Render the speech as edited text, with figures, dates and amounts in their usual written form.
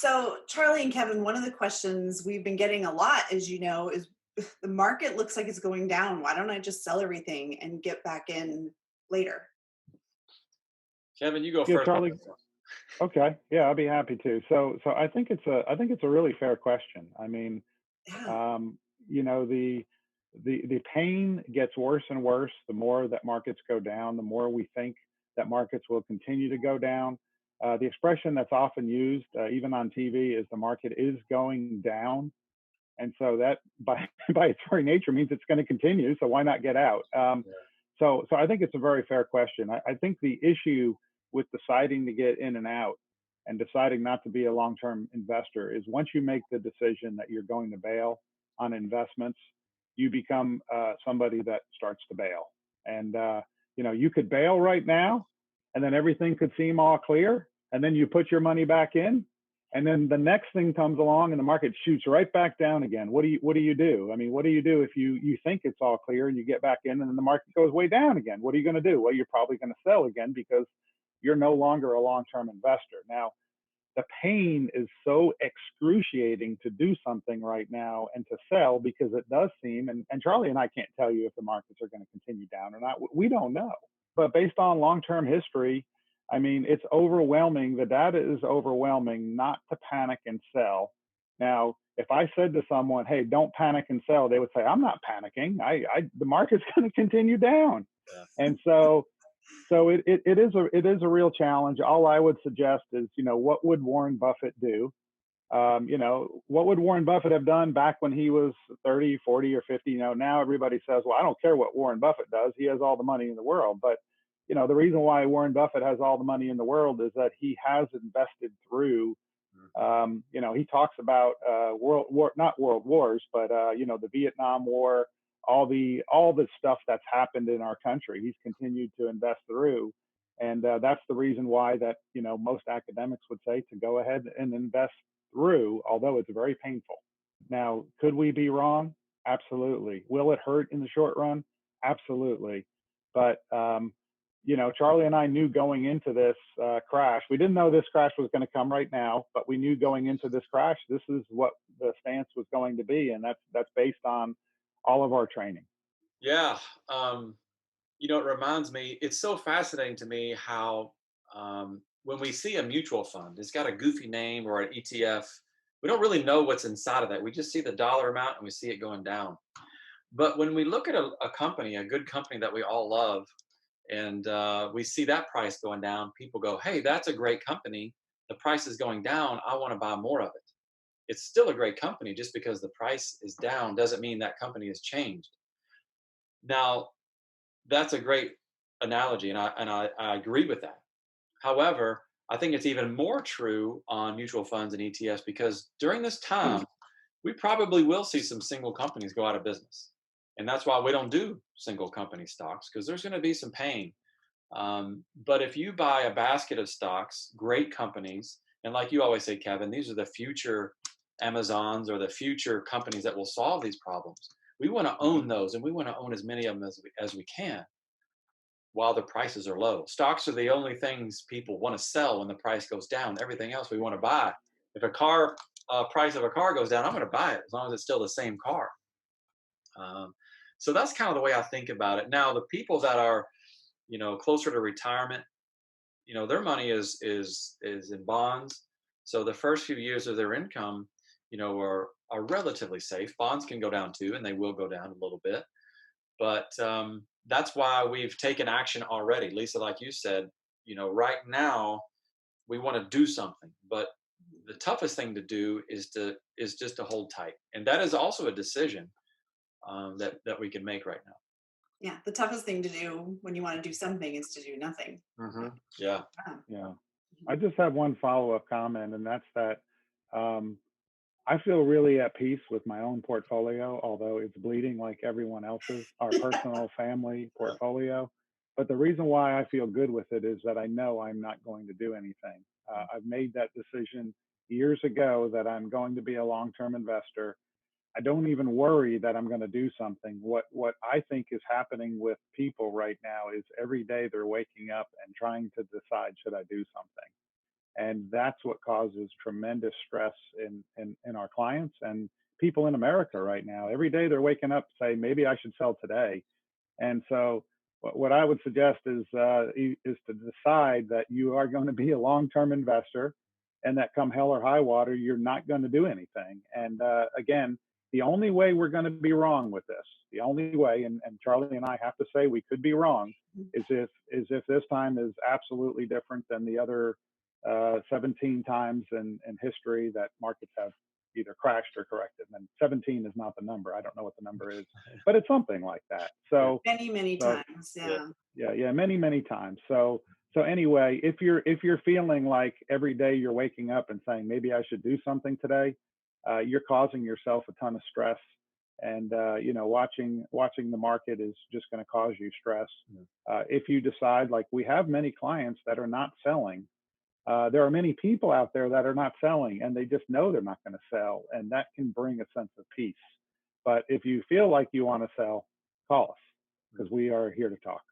So, Charlie and Kevin, one of the questions we've been getting a lot, as you know, is the market looks like it's going down. Why don't I just sell everything and get back in later? Kevin, you go Yeah, first on Charlie. this one. Okay. Yeah, I'll be happy to. So I think it's a really fair question. I mean, Yeah. um, the pain gets worse and worse the more that markets go down, the more we think that markets will continue to go down. The expression that's often used, even on TV, is the market is going down, and so that by by its very nature means it's going to continue. So why not get out? Yeah. So I think it's a very fair question. I think the issue with deciding to get in and out and deciding not to be a long-term investor is once you make the decision that you're going to bail on investments, you become somebody that starts to bail. And you could bail right now, and then everything could seem all clear, and then you put your money back in, and then the next thing comes along and the market shoots right back down again. What do you do? I mean, what do you do if you think it's all clear and you get back in and then the market goes way down again? What are you going to do? Well, you're probably going to sell again because you're no longer a long-term investor. Now, the pain is so excruciating to do something right now and to sell because it does seem, and Charlie and I can't tell you if the markets are going to continue down or not. We don't know. But based on long-term history, I mean, it's overwhelming. The data is overwhelming not to panic and sell. Now, if I said to someone, "Hey, don't panic and sell," they would say, "I'm not panicking. The market's going to continue down." Yeah. And so it is a real challenge. All I would suggest is, what would Warren Buffett do? What would Warren Buffett have done back when he was 30, 40, or 50? Now everybody says, well, I don't care what Warren Buffett does. He has all the money in the world. But, the reason why Warren Buffett has all the money in the world is that he has invested through, he talks about not world wars, but, the Vietnam War, all the stuff that's happened in our country. He's continued to invest through. And that's the reason why that, most academics would say to go ahead and invest through, although it's very painful. Now, could we be wrong? Absolutely. Will it hurt in the short run? Absolutely. But, Charlie and I knew going into this crash, we didn't know this crash was going to come right now, but we knew going into this crash, this is what the stance was going to be. And that's based on all of our training. Yeah. It reminds me, it's so fascinating to me how when we see a mutual fund, it's got a goofy name or an ETF, we don't really know what's inside of that. We just see the dollar amount and we see it going down. But when we look at a company, a good company that we all love, and we see that price going down, people go, hey, that's a great company. The price is going down. I want to buy more of it. It's still a great company. Just because the price is down doesn't mean that company has changed. Now, that's a great analogy, and I agree with that. However, I think it's even more true on mutual funds and ETFs because during this time, we probably will see some single companies go out of business. And that's why we don't do single company stocks because there's going to be some pain. But if you buy a basket of stocks, great companies, and like you always say, Kevin, these are the future Amazons or the future companies that will solve these problems. We want to own those and we want to own as many of them as we can while the prices are low. Stocks are the only things people want to sell when the price goes down. Everything else we want to buy. If a car price of a car goes down, I'm going to buy it as long as it's still the same car. So that's kind of the way I think about it. Now, the people that are, closer to retirement, their money is in bonds. So the first few years of their income, are relatively safe. Bonds can go down too, and they will go down a little bit. But that's why we've taken action already. Lisa, like you said, right now we want to do something, but the toughest thing to do is just to hold tight, and that is also a decision that we can make right now. Yeah. The toughest thing to do when you want to do something is to do nothing. Yeah. Yeah. Yeah. I just have one follow-up comment, and that's that I feel really at peace with my own portfolio, although it's bleeding like everyone else's, our personal family portfolio. But the reason why I feel good with it is that I know I'm not going to do anything. I've made that decision years ago that I'm going to be a long-term investor. I don't even worry that I'm going to do something. What I think is happening with people right now is every day they're waking up and trying to decide, should I do something? And that's what causes tremendous stress in our clients and people in America right now. Every day they're waking up saying, maybe I should sell today. And so what I would suggest is to decide that you are going to be a long-term investor, and that come hell or high water, you're not going to do anything. And again, the only way we're going to be wrong with this, the only way, and Charlie and I have to say we could be wrong, is if this time is absolutely different than the other 17 times in history that markets have either crashed or corrected. And 17 is not the number. I don't know what the number is, but it's something like that. Yeah. Many, many So times. Yeah. Yeah. yeah, many times. So anyway, if you're feeling like every day you're waking up and saying maybe I should do something today, you're causing yourself a ton of stress, and watching the market is just going to cause you stress. Yeah. If you decide, like we have many clients that are not selling, there are many people out there that are not selling, and they just know they're not going to sell, and that can bring a sense of peace. But if you feel like you want to sell, call us, because we are here to talk.